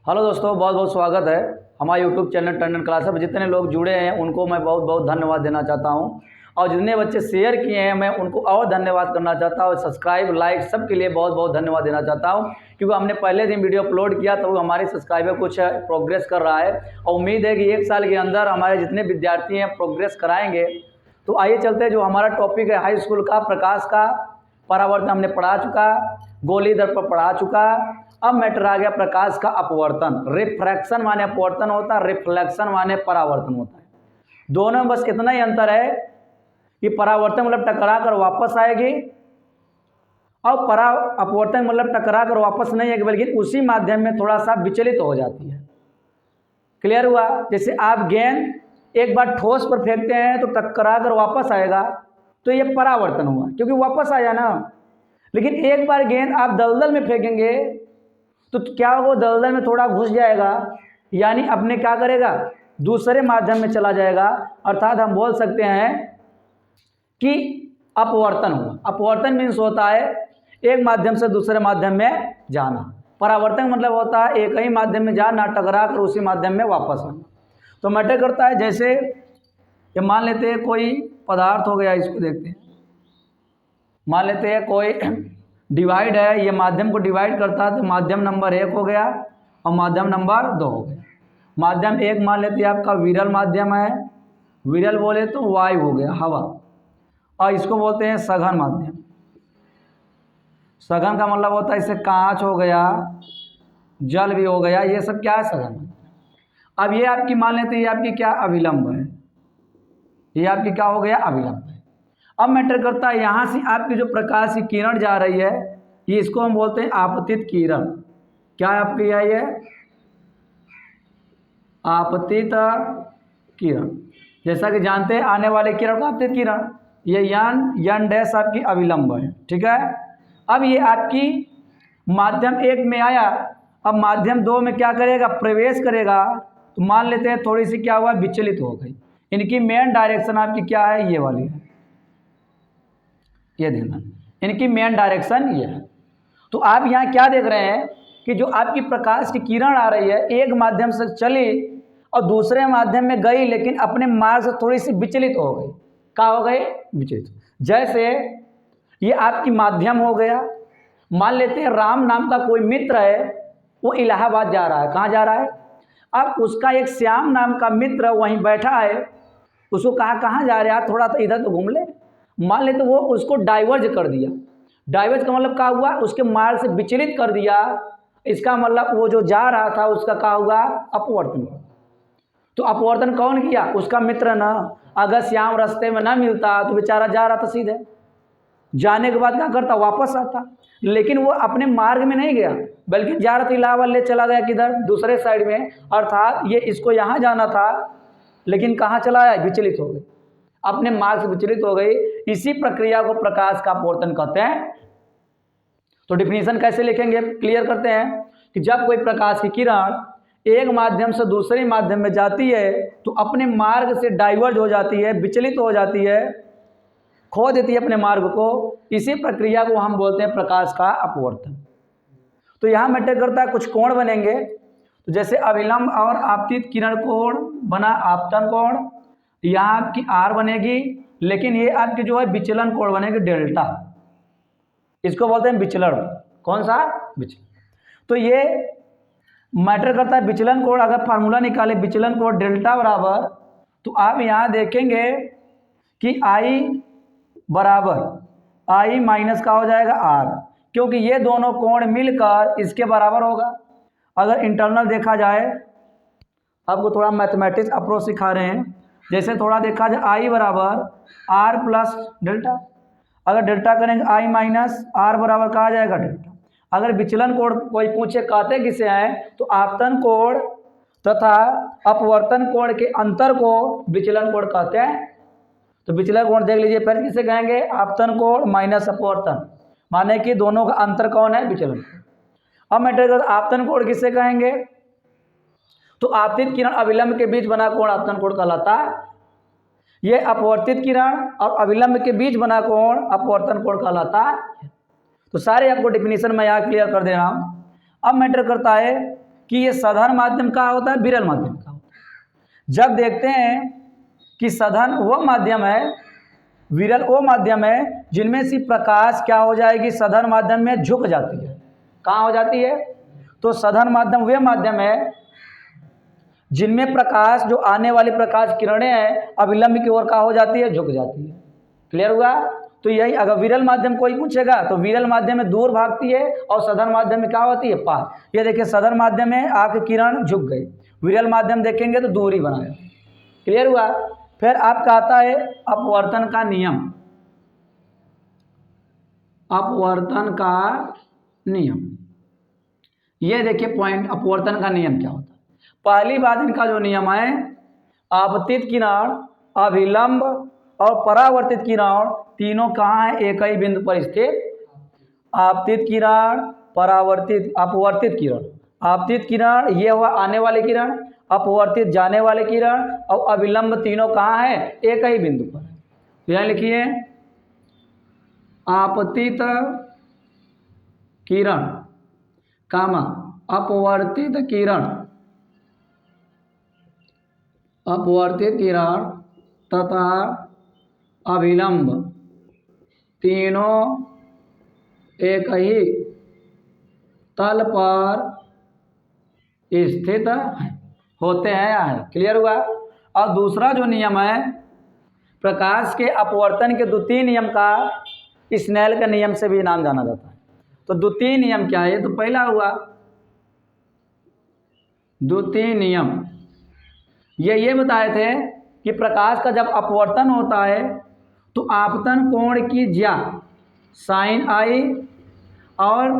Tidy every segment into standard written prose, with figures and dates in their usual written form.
Hello दोस्तों, बहुत बहुत स्वागत है हमारे यूट्यूब चैनल टंडन क्लासेस पर। जितने लोग जुड़े हैं उनको मैं बहुत बहुत धन्यवाद देना चाहता हूं, और जितने बच्चे शेयर किए हैं मैं उनको और धन्यवाद करना चाहता हूं। सब्सक्राइब, लाइक सब के लिए बहुत बहुत धन्यवाद देना चाहता हूं, क्योंकि हमने पहले दिन वीडियो अपलोड किया तो हमारे सब्सक्राइबर कुछ प्रोग्रेस कर रहा है, और उम्मीद है कि 1 साल के अंदर हमारे जितने विद्यार्थी हैं प्रोग्रेस कराएँगे। तो आइए चलते हैं, जो हमारा टॉपिक है हाई स्कूल का प्रकाश का परावर्तन हमने पढ़ा चुका, गोली दर्पण पढ़ा चुका। अब मैटर आ गया प्रकाश का अपवर्तन। रिफ्रैक्शन माने अपवर्तन होता है, रिफ्लेक्शन माने परावर्तन होता है। दोनों में बस इतना ही अंतर है कि परावर्तन मतलब टकरा कर वापस आएगी, और अपवर्तन मतलब टकरा कर वापस नहीं आएगी, बल्कि उसी माध्यम में थोड़ा सा विचलित हो जाती है। क्लियर हुआ? जैसे आप गेंद एक बार ठोस पर फेंकते हैं तो टकरा कर वापस आएगा, तो ये परावर्तन हुआ क्योंकि वापस आया ना। लेकिन एक बार गेंद आप दलदल में फेंकेंगे तो क्या होगा, दलदल में थोड़ा घुस जाएगा, यानी अपने क्या करेगा, दूसरे माध्यम में चला जाएगा। अर्थात हम बोल सकते हैं कि अपवर्तन हुआ। अपवर्तन मीन्स होता है एक माध्यम से दूसरे माध्यम में जाना। परावर्तन मतलब होता है एक ही माध्यम में जाना, टकरा कर उसी माध्यम में वापस आना। तो मैटर करता है, जैसे ये मान लेते हैं कोई पदार्थ हो गया, इसको देखते हैं। मान लेते हैं कोई डिवाइड है, ये माध्यम को डिवाइड करता है, तो माध्यम नंबर 1 हो गया और माध्यम नंबर 2 हो गया। माध्यम 1 मान लेते हैं आपका विरल माध्यम है, विरल बोले तो वायु हो गया, हवा, और इसको बोलते हैं सघन माध्यम। सघन का मतलब होता है, इससे कांच हो गया, जल भी हो गया, ये सब क्या है, सघन माध्यम। अब ये आपकी मान लेते हैं, ये आपकी क्या अभिलंब है, ये आपकी क्या हो गया, अभिलंब है। अब मैटर करता है यहाँ से आपकी जो प्रकाश की किरण जा रही है, ये इसको हम बोलते हैं आपतित किरण। क्या है आपकी, ये आपतित किरण। जैसा कि जानते हैं आने वाले किरण को आपतित किरण, ये यन डैश आपकी अभिलंब है, ठीक है। अब ये आपकी माध्यम 1 में आया, अब माध्यम 2 में क्या करेगा, प्रवेश करेगा। तो मान लेते हैं थोड़ी सी क्या हुआ, विचलित हो गई। इनकी मेन डायरेक्शन आपकी क्या है, ये वाली है, ये देखना, इनकी मेन डायरेक्शन ये है। तो आप यहाँ क्या देख रहे हैं कि जो आपकी प्रकाश की किरण आ रही है, एक माध्यम से चली और दूसरे माध्यम में गई, लेकिन अपने मार्ग से थोड़ी सी विचलित हो गई। क्या हो गई, विचलित। जैसे ये आपकी माध्यम हो गया, मान लेते हैं राम नाम का कोई मित्र है, वो इलाहाबाद जा रहा है। कहाँ जा रहा है? अब उसका एक श्याम नाम का मित्र वहीं बैठा है, उसको कहा कहाँ जा रहे हैं, थोड़ा तो इधर तो घूम ले। मान लेते वो उसको डाइवर्ज कर दिया। डाइवर्ज का मतलब क्या हुआ, उसके मार्ग से विचलित कर दिया। इसका मतलब वो जो जा रहा था उसका क्या हुआ, अपवर्तन। तो अपवर्तन कौन किया, उसका मित्र ना। अगर श्याम रास्ते में ना मिलता तो बेचारा जा रहा था सीधे, जाने के बाद क्या करता, वापस आता। लेकिन वो अपने मार्ग में नहीं गया, बल्कि जा रहा था इलाहाबाद, ले चला गया किधर, दूसरे साइड में। अर्थात ये इसको यहाँ जाना था, लेकिन कहाँ चला आया, विचलित हो गई, अपने मार्ग से विचलित हो गई। इसी प्रक्रिया को प्रकाश का अपवर्तन कहते हैं। तो डिफिनीशन कैसे लिखेंगे, क्लियर करते हैं कि जब कोई प्रकाश की किरण एक माध्यम से दूसरे माध्यम में जाती है तो अपने मार्ग से डाइवर्ज हो जाती है, विचलित हो जाती है, खो देती है अपने मार्ग को। इसी प्रक्रिया को हम बोलते हैं प्रकाश का अपवर्तन। तो यहाँ मैटर करता है, कुछ कोण बनेंगे। तो जैसे अविलंब और आपतित किरण कोण बना आपतन कोण, यहाँ आपकी आर बनेगी, लेकिन ये आपकी जो है विचलन कोण बनेगी डेल्टा। इसको बोलते हैं विचलन। कौन सा, विचलन। तो ये मैटर करता है विचलन कोण। अगर फार्मूला निकाले विचलन कोण डेल्टा बराबर, तो आप यहाँ देखेंगे कि आई बराबर आई माइनस का हो जाएगा आर, क्योंकि ये दोनों कोण मिलकर इसके बराबर होगा। अगर इंटरनल देखा जाए, आपको थोड़ा मैथमेटिक्स अप्रोच सिखा रहे हैं, जैसे थोड़ा देखा जाए आई बराबर आर प्लस डेल्टा। अगर डेल्टा करेंगे आई माइनस आर बराबर कहा जाएगा डेल्टा। अगर विचलन कोण कोई पूछे कहते किसे हैं, तो आपतन कोण तथा अपवर्तन कोण के अंतर को विचलन कोण कहते हैं। तो विचलन कोण देख लीजिए, पहले किसे कहेंगे, आपतन कोण माइनस अपवर्तन, माने कि दोनों का अंतर कौन है, विचलन। अब मैटर आपतन कोण किसे कहेंगे, तो आपतित किरण अविलंब के बीच बना कोण आपतन कोण कहलाता है। ये अपवर्तित किरण और अविलंब के बीच बना कोण अपवर्तन कोण कहलाता है। तो सारे आपको डिफिनीशन मैं यहाँ क्लियर कर दे रहा हूँ। अब मैटर करता है कि ये साधारण माध्यम का होता है, विरल माध्यम का होता है। जब देखते हैं कि साधारण वो माध्यम है, विरल वो माध्यम है जिनमें से प्रकाश क्या हो जाएगी, साधारण माध्यम में झुक जाती है। कहाँ हो जाती है? तो साधारण माध्यम वे माध्यम है जिनमें प्रकाश, जो आने वाली प्रकाश किरणें हैं, अविलंब की ओर का हो जाती है, झुक जाती है। क्लियर हुआ? तो यही, अगर विरल माध्यम कोई पूछेगा तो विरल माध्यम में दूर भागती है और साधारण माध्यम में क्या होती है, पास। ये देखिए, साधारण माध्यम में आके किरण झुक गई, विरल माध्यम देखेंगे तो दूर ही बनाया। क्लियर हुआ? फिर आपका आता है अपवर्तन का नियम। अपवर्तन का नियम, ये देखिए पॉइंट, अपवर्तन का नियम क्या होता है। पहली बात, इनका जो नियम है, आपतित किरण, अभिलंब और परावर्तित किरण तीनों कहाँ है, एक ही बिंदु पर स्थित। आपतित किरण, परावर्तित, अपवर्तित किरण। आपतित किरण ये हुआ आने वाले किरण, अपवर्तित जाने वाले किरण, और अविलंब तीनों कहाँ है, एक ही बिंदु पर। तो यहाँ लिखिए आपतित किरण कामा अपवर्तित किरण, अपवर्तित किरण तथा अभिलंब तीनों एक ही तल पर स्थित होते हैं या है। क्लियर हुआ? और दूसरा जो नियम है, प्रकाश के अपवर्तन के द्वितीय नियम का स्नेल के नियम से भी नाम जाना जाता है। तो द्वितीय नियम क्या है? तो पहला हुआ द्वितीय नियम, ये बताए थे कि प्रकाश का जब अपवर्तन होता है तो आपतन कोण की ज्या साइन आई, और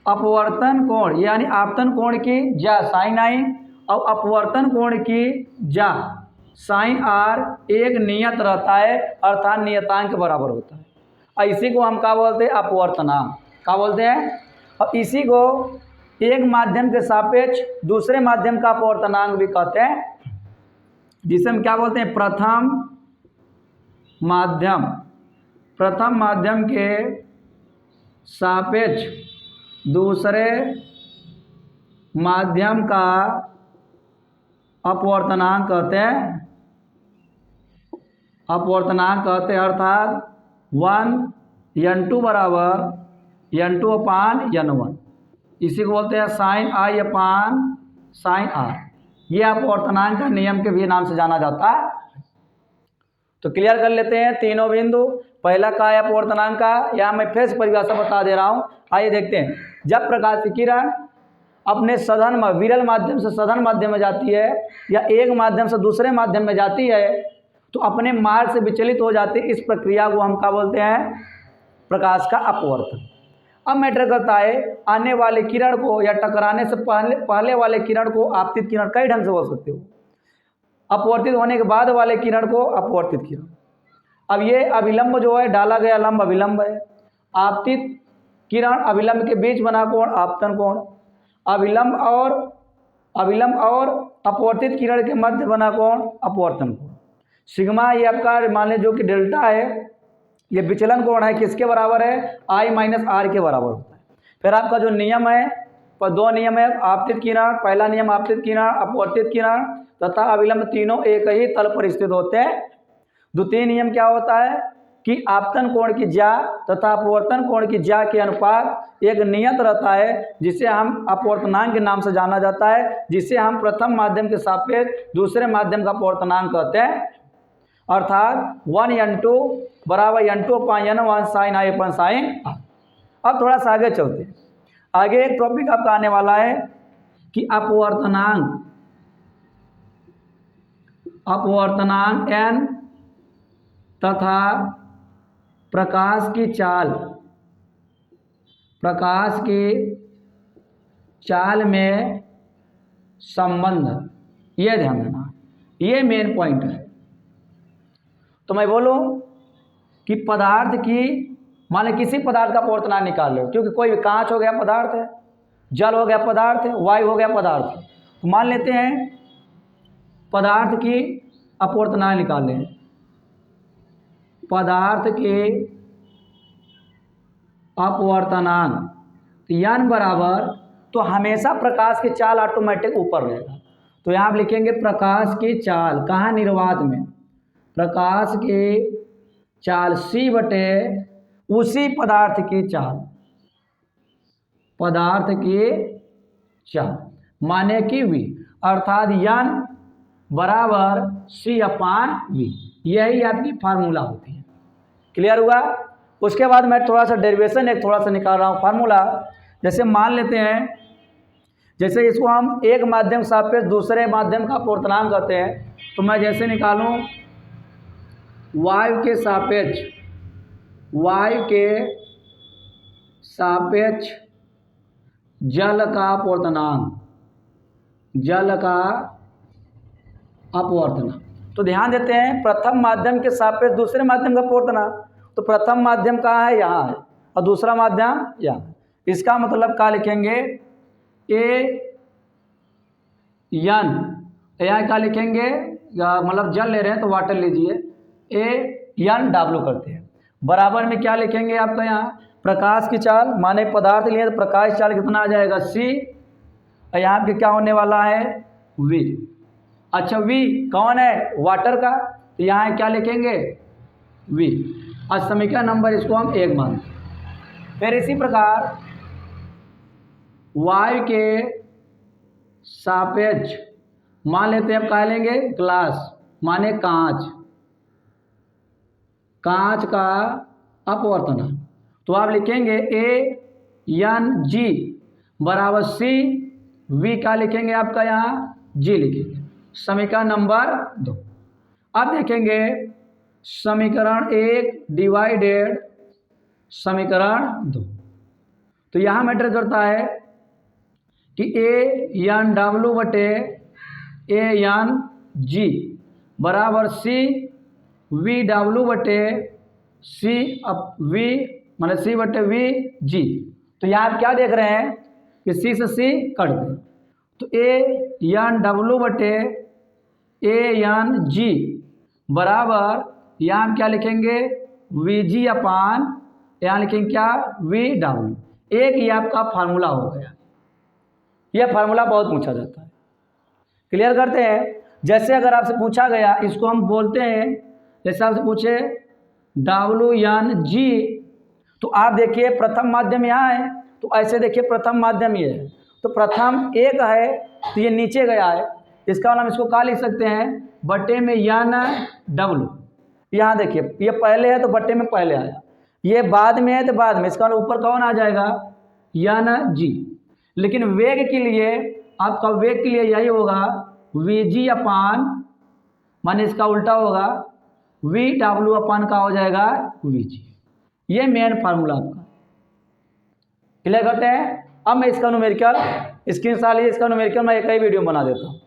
अपवर्तन कोण यानी आपतन कोण की ज्या साइन आई और अपवर्तन कोण की ज्या साइन आर एक नियत रहता है, अर्थात नियतांक के बराबर होता है। और इसी को हम क्या बोलते हैं, अपवर्तनांक। क्या बोलते हैं? और इसी को एक माध्यम के सापेक्ष दूसरे माध्यम का अपवर्तनांक भी कहते हैं, जिसे हम क्या बोलते हैं, प्रथम माध्यम। प्रथम माध्यम के सापेक्ष दूसरे माध्यम का अपवर्तनांक कहते हैं, अपवर्तनांक कहते हैं, अर्थात 1n2 बराबर n2 अपान n1। इसी को बोलते हैं sine i upon sine r. ये अपवर्तनांक का नियम के भी नाम से जाना जाता है। तो क्लियर कर लेते हैं तीनों बिंदु। पहला का है अपवर्तनांक का, यहाँ मैं फिर से परिभाषा बता दे रहा हूँ। आइए देखते हैं, जब प्रकाश की किरण अपने सघन विरल माध्यम से सघन माध्यम में जाती है या एक माध्यम से दूसरे माध्यम में जाती है तो अपने मार्ग से विचलित हो जाती है। इस प्रक्रिया को हम क्या बोलते हैं, प्रकाश का अपवर्तन। अब मैटर करता है आने वाले किरण को या टकराने से पहले वाले किरण को आपतित किरण कई ढंग से बोल सकते हो, अपवर्तित होने के बाद वाले किरण को अपवर्तित किरण। अब ये अभिलंब जो है, डाला गया लंब अभिलंब है। आपतित किरण अभिलंब के बीच बना कोण आपतन कोण। अभिलंब और अपवर्तित किरण के मध्य बना कोण अपवर्तन कोण। सिग्मा ये आपका मान लीजिए जो कि डेल्टा है, ये विचलन कोण है, किसके बराबर है, I माइनस आर के बराबर होता है। फिर आपका जो नियम है, पर दो नियम है, आपतित किरण, पहला नियम आपतित किरण, अपवर्तित किरण तथा अविलंब तीनों एक ही तल पर स्थित होते हैं। द्वितीय नियम क्या होता है कि आपतन कोण की ज्या तथा अपवर्तन कोण की ज्या के अनुपात एक नियत रहता है, जिसे हम अपवर्तनांक के नाम से जाना जाता है, जिसे हम प्रथम माध्यम के सापेक्ष दूसरे माध्यम का अपवर्तनांक कहते हैं, अर्थात 1n2 बराबर n2 अपान n1 साइन आई अपन साइन। अब थोड़ा सा आगे चलते हैं। आगे एक टॉपिक आपका आने वाला है कि अपवर्तनांक n तथा प्रकाश की चाल में संबंध, ये ध्यान देना, ये मेन पॉइंट है। तो मैं बोलूं कि पदार्थ की, मान लो किसी पदार्थ का अपवर्तनांक निकाल लो, क्योंकि कोई भी कांच हो गया पदार्थ है, जल हो गया पदार्थ है, वायु हो गया पदार्थ है। तो मान लेते हैं पदार्थ की अपवर्तनांक निकाल लें, पदार्थ के अपवर्तनांक n बराबर तो हमेशा प्रकाश की चाल ऑटोमेटिक ऊपर रहेगा। तो यहाँ आप लिखेंगे प्रकाश की चाल, कहाँ, निर्वात में, प्रकाश की चाल c बटे उसी पदार्थ की चाल, पदार्थ की चाल माने कि v, अर्थात n बराबर c/v, यही आपकी फार्मूला होती है। क्लियर हुआ? उसके बाद मैं थोड़ा सा डेरिवेशन एक थोड़ा सा निकाल रहा हूँ फार्मूला। जैसे मान लेते हैं, जैसे इसको हम एक माध्यम सापेक्ष दूसरे माध्यम का अपवर्तनांक कहते हैं, तो मैं जैसे निकालूं वायु के सापेक्ष, वायु के सापेक्ष जल का अपवर्तनांक, जल का अपवर्तनांक, तो ध्यान देते हैं प्रथम माध्यम के सापेक्ष दूसरे माध्यम का अपवर्तनांक, तो प्रथम माध्यम कहाँ है, यहाँ है, और दूसरा माध्यम यहाँ। इसका मतलब क्या लिखेंगे, ए यन, यहाँ क्या लिखेंगे, मतलब जल ले रहे हैं तो वाटर लीजिए, ए यन डब्ल्यू करते हैं, बराबर में क्या लिखेंगे आपका यहाँ प्रकाश की चाल, माने पदार्थ लिए तो प्रकाश चाल कितना आ जाएगा c, और यहाँ पे क्या होने वाला है v। अच्छा v कौन है, वाटर का, तो यहाँ क्या लिखेंगे v। आज समीकरण नंबर इसको हम 1 मानते हैं। फिर इसी प्रकार वायु के सापेक्ष मान लेते हैं, अब क्या लेंगे ग्लास, माने कांच, कांच का अपवर्तनांक, तो आप लिखेंगे ए एन जी बराबर सी, वी का लिखेंगे आपका यहाँ जी लिखेंगे, समीकरण नंबर 2। अब देखेंगे समीकरण 1 डिवाइडेड समीकरण 2, तो यहाँ मैटर करता है कि ए एन डब्ल्यू बटे ए एन जी बराबर सी वी डब्ल्यू बटे सी अप वी, मतलब सी बटे वी जी। तो यहाँ आप क्या देख रहे हैं कि सी से सी कट गए, तो ए एन डब्ल्यू बटे ए एन जी बराबर यहाँ हम क्या लिखेंगे वी जी अपान, यहाँ लिखेंगे क्या वी डब्ल्यू। एक ये आपका फार्मूला हो गया, यह फार्मूला बहुत पूछा जाता है। क्लियर करते हैं, जैसे अगर आपसे पूछा गया, इसको हम बोलते हैं, जैसे आपसे पूछे डब्ल्यू एन जी, तो आप देखिए प्रथम माध्यम यहाँ है, तो ऐसे देखिए प्रथम माध्यम ये है, तो प्रथम एक है तो ये नीचे गया है, इसका मतलब हम इसको क्या लिख सकते हैं बटे में एन डब्ल्यू। यहाँ देखिए ये पहले है तो बटे में पहले आया, ये बाद में है तो बाद में, इसका मतलब ऊपर कौन आ जाएगा एन जी। लेकिन वेग के लिए, आपका वेग के लिए यही होगा वी जी अपान, माने इसका उल्टा होगा वी डब्ल्यू अपान का हो जाएगा वी जी। ये मेन फार्मूला आपका। क्लियर करते हैं। अब मैं इसका न्यूमेरिकल स्क्रीनशॉट लीजिए, इसका न्यूमेरिकल मैं एक ही वीडियो बना देता हूँ।